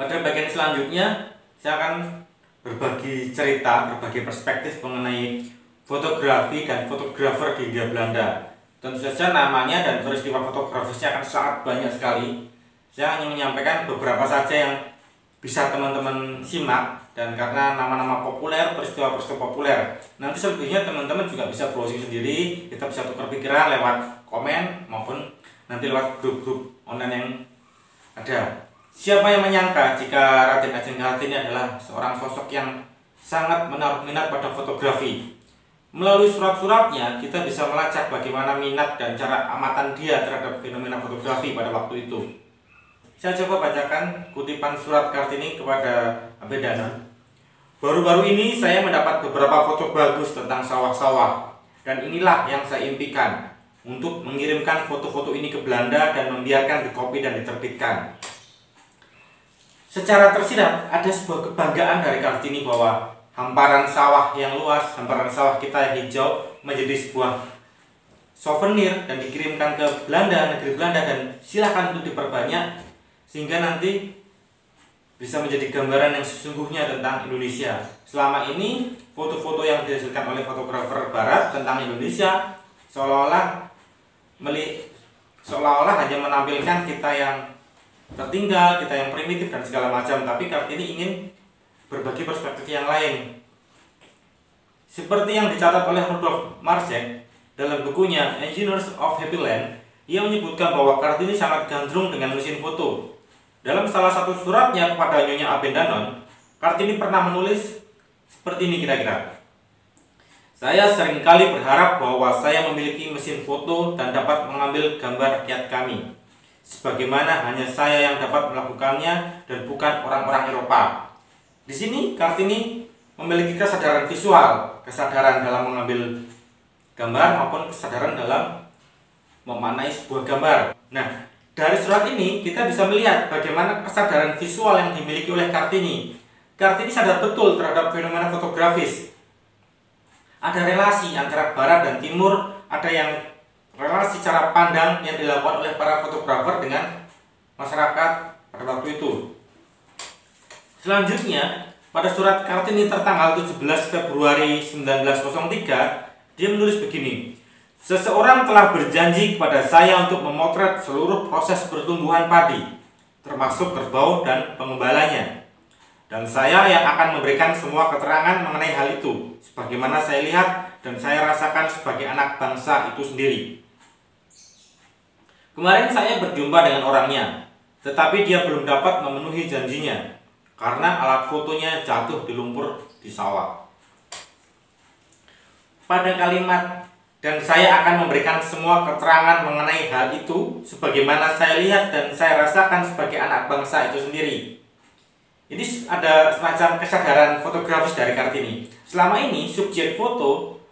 Pada bagian selanjutnya, saya akan berbagi cerita, berbagi perspektif mengenai fotografi dan fotografer di Hindia Belanda. Tentu saja namanya dan peristiwa fotografisnya akan sangat banyak sekali. Saya hanya menyampaikan beberapa saja yang bisa teman-teman simak, dan karena nama-nama populer, peristiwa-peristiwa populer, nanti selebihnya teman-teman juga bisa browsing sendiri. Kita bisa tukar pikiran lewat komen maupun nanti lewat grup-grup online yang ada. Siapa yang menyangka jika Raden Ajeng Kartini adalah seorang sosok yang sangat menaruh minat pada fotografi. Melalui surat-suratnya kita bisa melacak bagaimana minat dan cara amatan dia terhadap fenomena fotografi pada waktu itu. Saya coba bacakan kutipan surat Kartini kepada Abedanon. Baru-baru ini saya mendapat beberapa foto bagus tentang sawah-sawah, dan inilah yang saya impikan, untuk mengirimkan foto-foto ini ke Belanda dan membiarkan dikopi dan diterbitkan. Secara tersirat ada sebuah kebanggaan dari Kartini bahwa hamparan sawah yang luas, hamparan sawah kita yang hijau menjadi sebuah souvenir dan dikirimkan ke Belanda, negeri Belanda, dan silakan untuk diperbanyak sehingga nanti bisa menjadi gambaran yang sesungguhnya tentang Indonesia. Selama ini foto-foto yang dihasilkan oleh fotografer barat tentang Indonesia seolah-olah hanya menampilkan kita yang tertinggal, kita yang primitif dan segala macam, tapi Kartini ingin berbagi perspektif yang lain. Seperti yang dicatat oleh Rudolf Marczek dalam bukunya Engineers of Happy Land, ia menyebutkan bahwa Kartini sangat gandrung dengan mesin foto. Dalam salah satu suratnya kepada Nyonya Abendanon, Kartini pernah menulis seperti ini kira-kira. Saya seringkali berharap bahwa saya memiliki mesin foto dan dapat mengambil gambar rakyat kami, sebagaimana hanya saya yang dapat melakukannya dan bukan orang-orang Eropa. Di sini Kartini memiliki kesadaran visual, kesadaran dalam mengambil gambar maupun kesadaran dalam memaknai sebuah gambar. Nah, dari surat ini kita bisa melihat bagaimana kesadaran visual yang dimiliki oleh Kartini. Kartini sadar betul terhadap fenomena fotografis. Ada relasi antara barat dan timur, ada yang relasi cara pandang yang dilakukan oleh para fotografer dengan masyarakat pada waktu itu. Selanjutnya, pada surat Kartini tertanggal 17 Februari 1903, dia menulis begini. Seseorang telah berjanji kepada saya untuk memotret seluruh proses pertumbuhan padi, termasuk kerbau dan pengembalanya. Dan saya yang akan memberikan semua keterangan mengenai hal itu, sebagaimana saya lihat dan saya rasakan sebagai anak bangsa itu sendiri. Kemarin saya berjumpa dengan orangnya, tetapi dia belum dapat memenuhi janjinya, karena alat fotonya jatuh di lumpur di sawah. Pada kalimat, dan saya akan memberikan semua keterangan mengenai hal itu, sebagaimana saya lihat dan saya rasakan sebagai anak bangsa itu sendiri. Ini ada semacam kesadaran fotografis dari Kartini. Selama ini subjek foto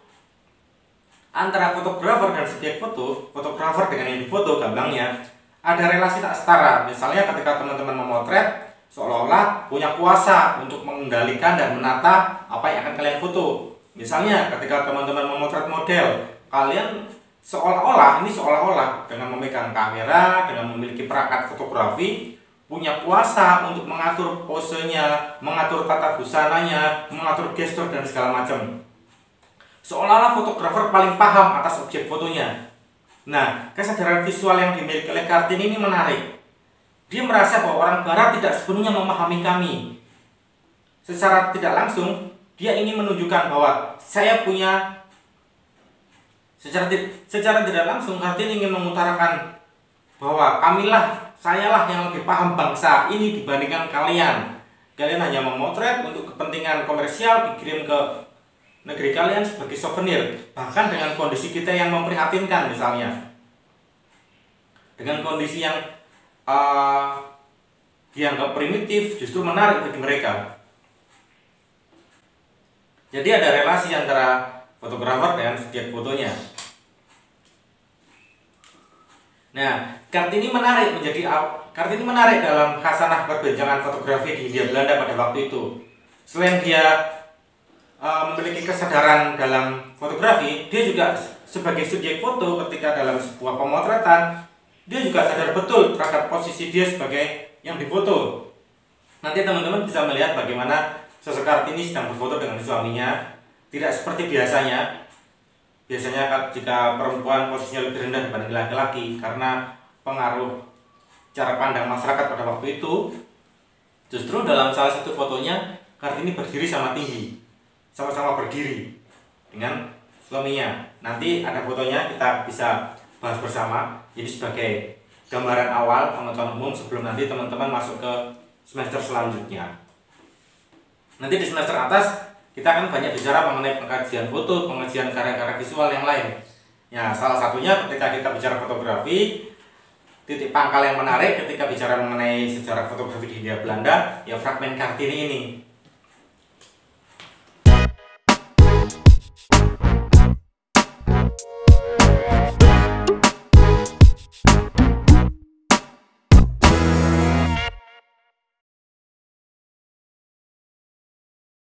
antara fotografer dan subjek foto, fotografer dengan yang difoto, gampangnya ada relasi tak setara. Misalnya ketika teman-teman memotret, seolah-olah punya kuasa untuk mengendalikan dan menata apa yang akan kalian foto. Misalnya ketika teman-teman memotret model, kalian seolah-olah dengan memegang kamera, dengan memiliki perangkat fotografi, punya kuasa untuk mengatur posenya, mengatur tata busananya, mengatur gestur dan segala macam. Seolah-olah fotografer paling paham atas objek fotonya. Nah, kesadaran visual yang dimiliki oleh Kartini ini menarik. Dia merasa bahwa orang barat tidak sepenuhnya memahami kami. Secara tidak langsung, dia ingin menunjukkan bahwa saya punya. Secara tidak langsung, Kartini ingin mengutarakan bahwa sayalah yang lebih paham bangsa ini dibandingkan kalian. Kalian hanya memotret untuk kepentingan komersial, dikirim ke negeri kalian sebagai souvenir. Bahkan dengan kondisi kita yang memprihatinkan misalnya, dengan kondisi yang dianggap primitif, justru menarik bagi mereka. Jadi ada relasi antara fotografer dengan subjek fotonya. Nah, Kartini menarik dalam khasanah perbincangan fotografi di Hindia Belanda pada waktu itu. Selain dia memiliki kesadaran dalam fotografi, dia juga sebagai subjek foto ketika dalam sebuah pemotretan, dia juga sadar betul terhadap posisi dia sebagai yang difoto. Nanti teman-teman bisa melihat bagaimana sosok Kartini sedang berfoto dengan suaminya. Tidak seperti biasanya. Biasanya jika perempuan posisinya lebih rendah dibanding laki-laki karena pengaruh cara pandang masyarakat pada waktu itu, justru dalam salah satu fotonya Kartini berdiri sama tinggi, sama-sama berdiri dengan suaminya. Nanti ada fotonya, kita bisa bahas bersama. Jadi sebagai gambaran awal pengetahuan umum sebelum nanti teman-teman masuk ke semester selanjutnya. Nanti di semester atas kita akan banyak bicara mengenai pengkajian foto, pengajian karya-karya visual yang lain. Ya, salah satunya ketika kita bicara fotografi, titik pangkal yang menarik ketika bicara mengenai sejarah fotografi di Hindia Belanda, ya fragmen Kartini ini.